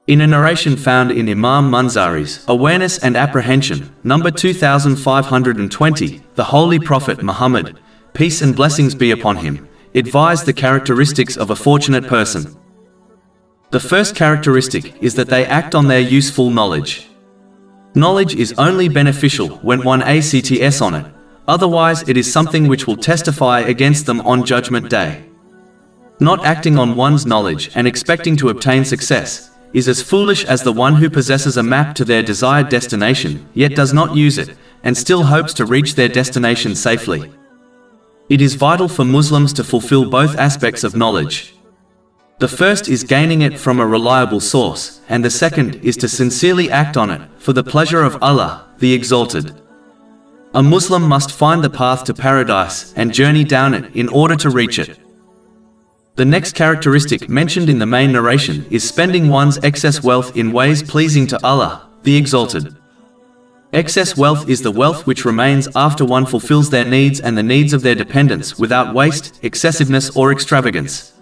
In a narration found in Imam Munzari's Awareness and Apprehension, number 2520, the Holy Prophet Muhammad, peace and blessings be upon him, advised the characteristics of a fortunate person. The first characteristic is that they act on their useful knowledge. Knowledge is only beneficial when one acts on it, otherwise it is something which will testify against them on Judgment Day. Not acting on one's knowledge and expecting to obtain success is as foolish as the one who possesses a map to their desired destination, yet does not use it, and still hopes to reach their destination safely. It is vital for Muslims to fulfill both aspects of knowledge. The first is gaining it from a reliable source, and the second is to sincerely act on it, for the pleasure of Allah, the Exalted. A Muslim must find the path to paradise and journey down it in order to reach it. The next characteristic mentioned in the main narration is spending one's excess wealth in ways pleasing to Allah, the Exalted. Excess wealth is the wealth which remains after one fulfills their needs and the needs of their dependents without waste, excessiveness or extravagance.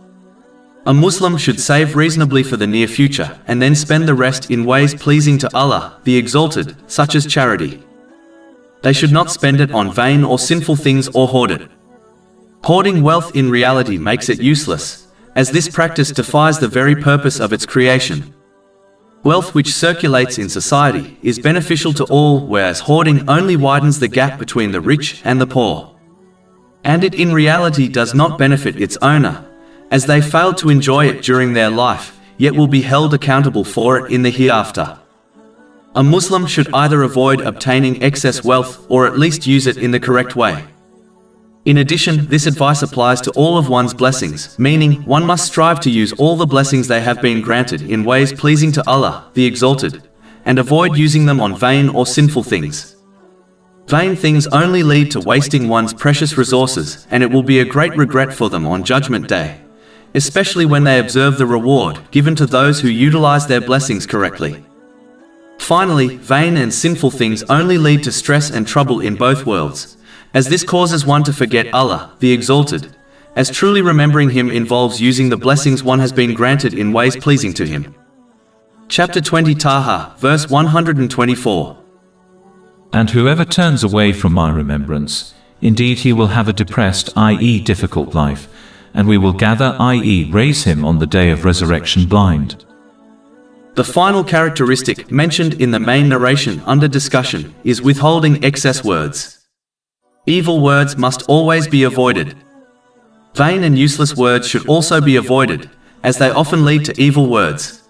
A Muslim should save reasonably for the near future and then spend the rest in ways pleasing to Allah, the Exalted, such as charity. They should not spend it on vain or sinful things or hoard it. Hoarding wealth in reality makes it useless, as this practice defies the very purpose of its creation. Wealth which circulates in society is beneficial to all, whereas hoarding only widens the gap between the rich and the poor. And it in reality does not benefit its owner, as they fail to enjoy it during their life, yet will be held accountable for it in the hereafter. A Muslim should either avoid obtaining excess wealth or at least use it in the correct way. In addition, this advice applies to all of one's blessings, meaning one must strive to use all the blessings they have been granted in ways pleasing to Allah, the Exalted, and avoid using them on vain or sinful things. Vain things only lead to wasting one's precious resources, and it will be a great regret for them on Judgment Day, especially when they observe the reward given to those who utilize their blessings correctly. Finally, vain and sinful things only lead to stress and trouble in both worlds, as this causes one to forget Allah, the Exalted, as truly remembering Him involves using the blessings one has been granted in ways pleasing to Him. Chapter 20 Taha, verse 124. And whoever turns away from my remembrance, indeed he will have a depressed, i.e. difficult life, and we will gather, i.e. raise him on the day of resurrection blind. The final characteristic mentioned in the main narration under discussion is withholding excess words. Evil words must always be avoided. Vain and useless words should also be avoided, as they often lead to evil words.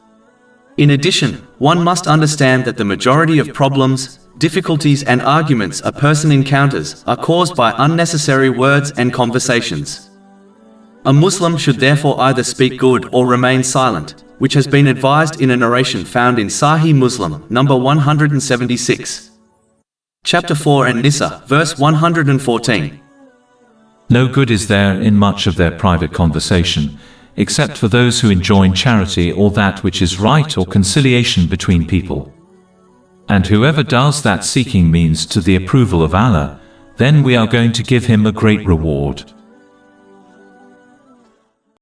In addition, one must understand that the majority of problems, difficulties and arguments a person encounters are caused by unnecessary words and conversations. A Muslim should therefore either speak good or remain silent, which has been advised in a narration found in Sahih Muslim, number 176. Chapter 4 An-Nisa, verse 114. No good is there in much of their private conversation, except for those who enjoin charity or that which is right or conciliation between people. And whoever does that seeking means to the approval of Allah, then we are going to give him a great reward.